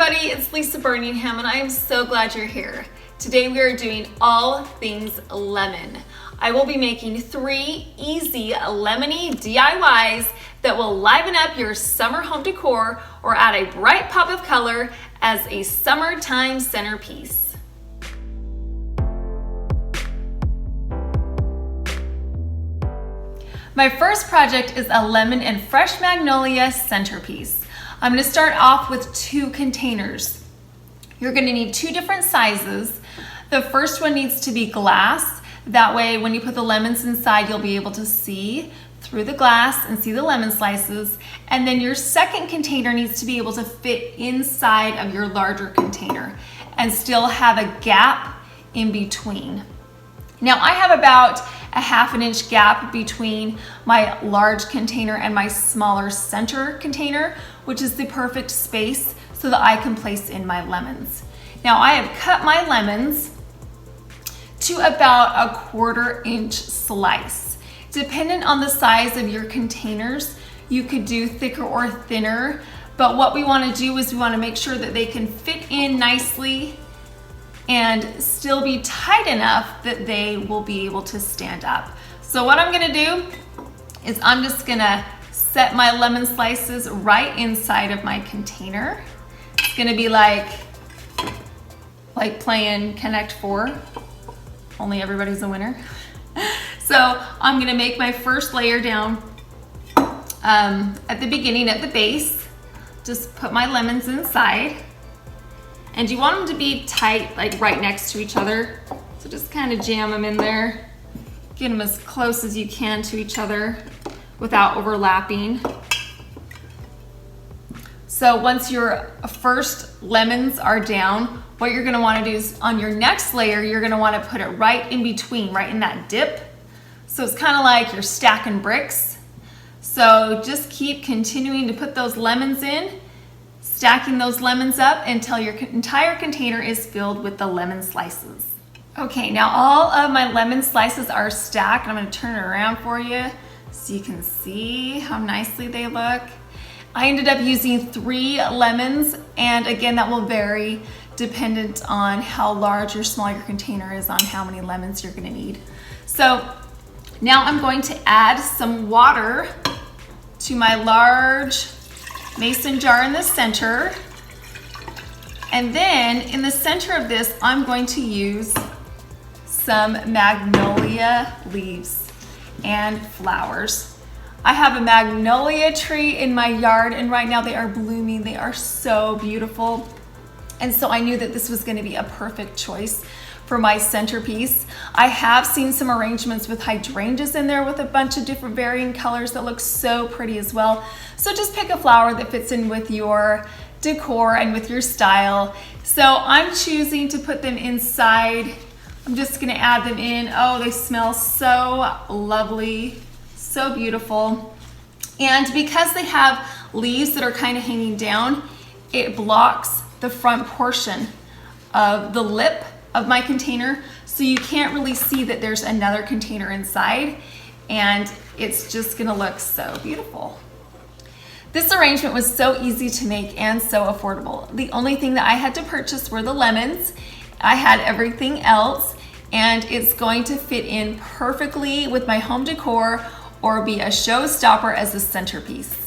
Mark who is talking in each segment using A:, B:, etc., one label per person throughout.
A: everybody, it's Lisa Burningham and I am so glad you're here. Today we are doing all things lemon. I will be making 3 easy lemony DIYs that will liven up your summer home decor or add a bright pop of color as a summertime centerpiece. My first project is a lemon and fresh magnolia centerpiece. I'm going to start off with 2 containers. You're going to need 2 different sizes. The first one needs to be glass. That way when you put the lemons inside, you'll be able to see through the glass and see the lemon slices. And then your second container needs to be able to fit inside of your larger container and still have a gap in between. Now I have about a 1/2 inch gap between my large container and my smaller center container, which is the perfect space so that I can place in my lemons. Now I have cut my lemons to about a 1/4 inch slice. Dependent on the size of your containers, you could do thicker or thinner, but what we want to do is we want to make sure that they can fit in nicely and still be tight enough that they will be able to stand up. So what I'm gonna do is I'm just gonna set my lemon slices right inside of my container. It's gonna be like playing Connect 4, only everybody's a winner. So I'm gonna make my first layer down at the beginning, at the base. Just put my lemons inside. And you want them to be tight, like right next to each other. So just kind of jam them in there. Get them as close as you can to each other without overlapping. So once your first lemons are down, what you're gonna wanna do is on your next layer, you're gonna wanna put it right in between, right in that dip. So it's kind of like you're stacking bricks. So just keep continuing to put those lemons in, stacking those lemons up until your entire container is filled with the lemon slices. Okay, now all of my lemon slices are stacked. I'm gonna turn it around for you so you can see how nicely they look. I ended up using 3 lemons, and again, that will vary dependent on how large or small your container is on how many lemons you're gonna need. So now I'm going to add some water to my large mason jar in the center. And then in the center of this, I'm going to use some magnolia leaves and flowers. I have a magnolia tree in my yard and right now they are blooming. They are so beautiful. And so I knew that this was going to be a perfect choice for my centerpiece. I have seen some arrangements with hydrangeas in there with a bunch of different varying colors that look so pretty as well. So just pick a flower that fits in with your decor and with your style. So I'm choosing to put them inside. I'm just gonna add them in. Oh, they smell so lovely, so beautiful. And because they have leaves that are kind of hanging down, it blocks the front portion of the lip of my container, so you can't really see that there's another container inside, and it's just gonna look so beautiful. This arrangement was so easy to make and so affordable. The only thing that I had to purchase were the lemons. I had everything else, and it's going to fit in perfectly with my home decor or be a showstopper as a centerpiece.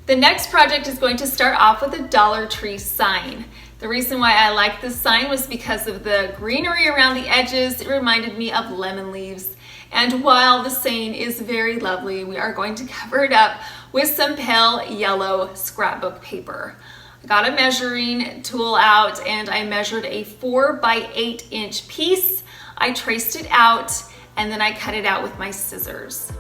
A: The next project is going to start off with a Dollar Tree sign. The reason why I like this sign was because of the greenery around the edges. It reminded me of lemon leaves. And while the saying is very lovely, we are going to cover it up with some pale yellow scrapbook paper. I got a measuring tool out and I measured a 4 by 8 inch piece. I traced it out and then I cut it out with my scissors.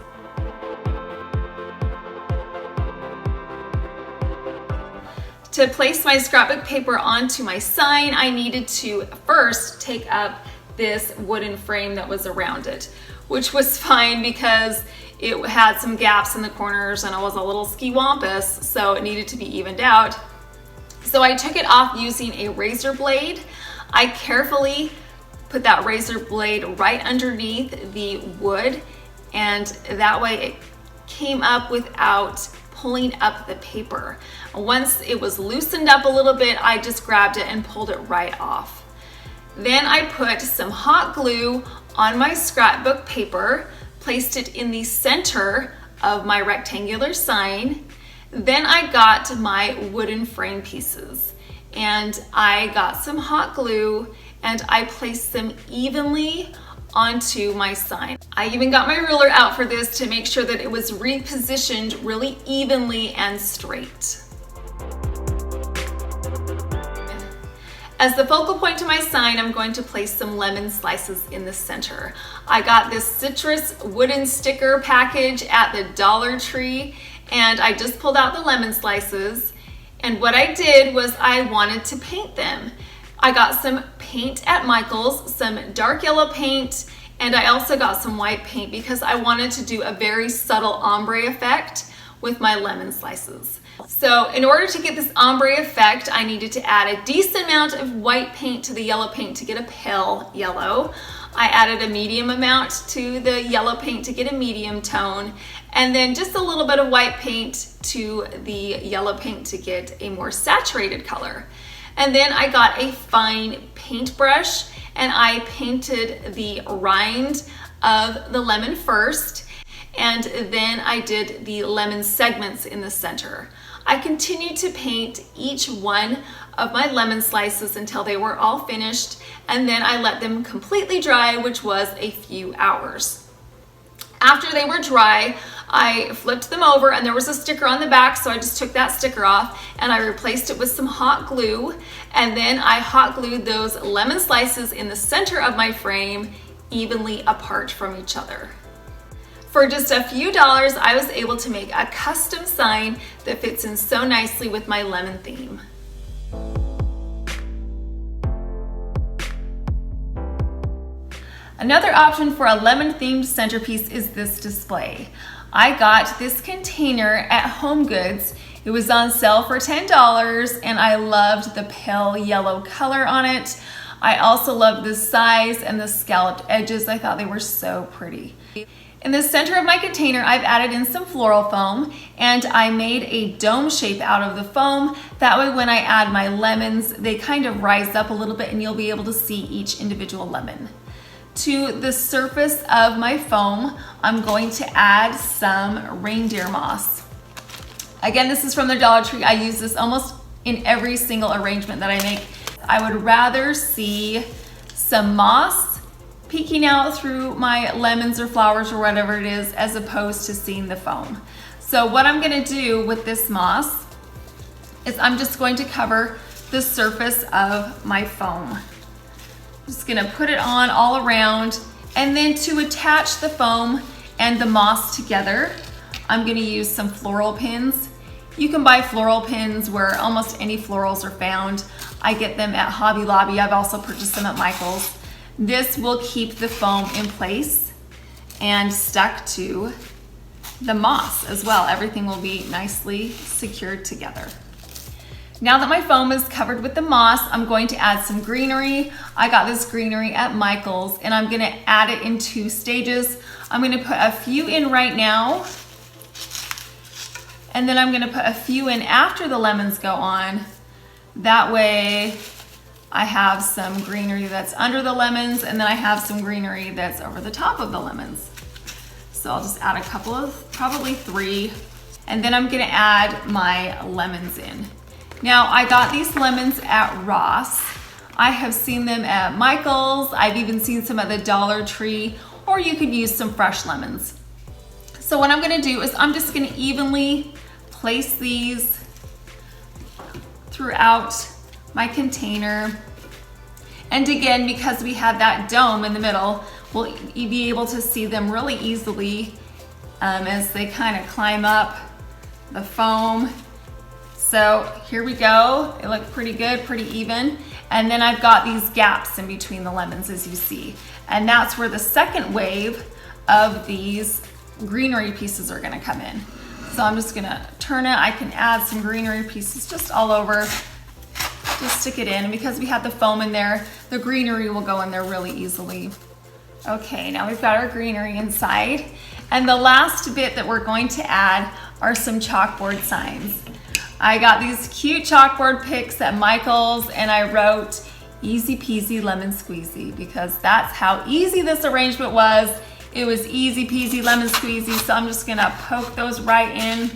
A: To place my scrapbook paper onto my sign, I needed to first take up this wooden frame that was around it, which was fine because it had some gaps in the corners and it was a little ski-wampus, so it needed to be evened out. So I took it off using a razor blade. I carefully put that razor blade right underneath the wood and that way it came up without pulling up the paper. Once it was loosened up a little bit, I just grabbed it and pulled it right off. Then I put some hot glue on my scrapbook paper, placed it in the center of my rectangular sign. Then I got my wooden frame pieces and I got some hot glue and I placed them evenly onto my sign. I even got my ruler out for this to make sure that it was repositioned really evenly and straight. As the focal point to my sign, I'm going to place some lemon slices in the center. I got this citrus wooden sticker package at the Dollar Tree, and I just pulled out the lemon slices. And what I did was I wanted to paint them. I got some paint at Michael's, some dark yellow paint, and I also got some white paint because I wanted to do a very subtle ombre effect with my lemon slices. So in order to get this ombre effect, I needed to add a decent amount of white paint to the yellow paint to get a pale yellow. I added a medium amount to the yellow paint to get a medium tone, and then just a little bit of white paint to the yellow paint to get a more saturated color. And then I got a fine paintbrush and I painted the rind of the lemon first, and then I did the lemon segments in the center. I continued to paint each one of my lemon slices until they were all finished, and then I let them completely dry, which was a few hours. After they were dry, I flipped them over and there was a sticker on the back, so I just took that sticker off and I replaced it with some hot glue, and then I hot glued those lemon slices in the center of my frame evenly apart from each other. For just a few dollars, I was able to make a custom sign that fits in so nicely with my lemon theme. Another option for a lemon themed centerpiece is this display. I got this container at Home Goods. It was on sale for $10 and I loved the pale yellow color on it. I also loved the size and the scalloped edges. I thought they were so pretty. In the center of my container, I've added in some floral foam and I made a dome shape out of the foam. That way when I add my lemons, they kind of rise up a little bit and you'll be able to see each individual lemon. To the surface of my foam, I'm going to add some reindeer moss. Again, this is from the Dollar Tree. I use this almost in every single arrangement that I make. I would rather see some moss peeking out through my lemons or flowers or whatever it is, as opposed to seeing the foam. So what I'm gonna do with this moss is I'm just going to cover the surface of my foam. I'm just gonna put it on all around, and then to attach the foam and the moss together, I'm gonna use some floral pins. You can buy floral pins where almost any florals are found. I get them at Hobby Lobby. I've also purchased them at Michael's. This will keep the foam in place and stuck to the moss as well. Everything will be nicely secured together. Now that my foam is covered with the moss, I'm going to add some greenery. I got this greenery at Michael's and I'm gonna add it in 2 stages. I'm gonna put a few in right now, and then I'm gonna put a few in after the lemons go on. That way I have some greenery that's under the lemons, and then I have some greenery that's over the top of the lemons. So I'll just add a couple of, probably 3, and then I'm gonna add my lemons in. Now I got these lemons at Ross. I have seen them at Michael's. I've even seen some at the Dollar Tree, or you could use some fresh lemons. So what I'm gonna do is I'm just gonna evenly place these throughout my container. And again, because we have that dome in the middle, we'll be able to see them really easily as they kind of climb up the foam. So here we go. It looked pretty good, pretty even. And then I've got these gaps in between the lemons, as you see. And that's where the second wave of these greenery pieces are gonna come in. So I'm just gonna turn it. I can add some greenery pieces just all over. Just stick it in, and because we have the foam in there, the greenery will go in there really easily. Okay, now we've got our greenery inside. And the last bit that we're going to add are some chalkboard signs. I got these cute chalkboard picks at Michael's and I wrote easy peasy lemon squeezy because that's how easy this arrangement was. It was easy peasy lemon squeezy, so I'm just gonna poke those right in.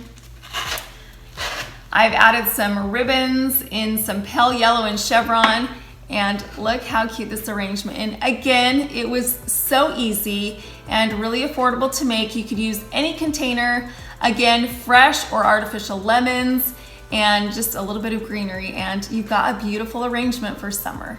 A: I've added some ribbons in some pale yellow and chevron, and look how cute this arrangement. And again, it was so easy and really affordable to make. You could use any container, again, fresh or artificial lemons, and just a little bit of greenery, and you've got a beautiful arrangement for summer.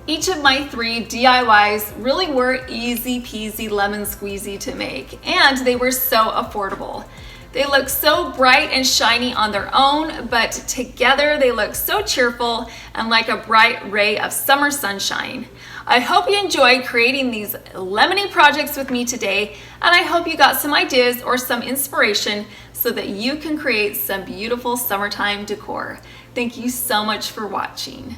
A: Each of my 3 DIYs really were easy peasy lemon squeezy to make, and they were so affordable. They look so bright and shiny on their own, but together they look so cheerful and like a bright ray of summer sunshine. I hope you enjoyed creating these lemony projects with me today, and I hope you got some ideas or some inspiration so that you can create some beautiful summertime decor. Thank you so much for watching.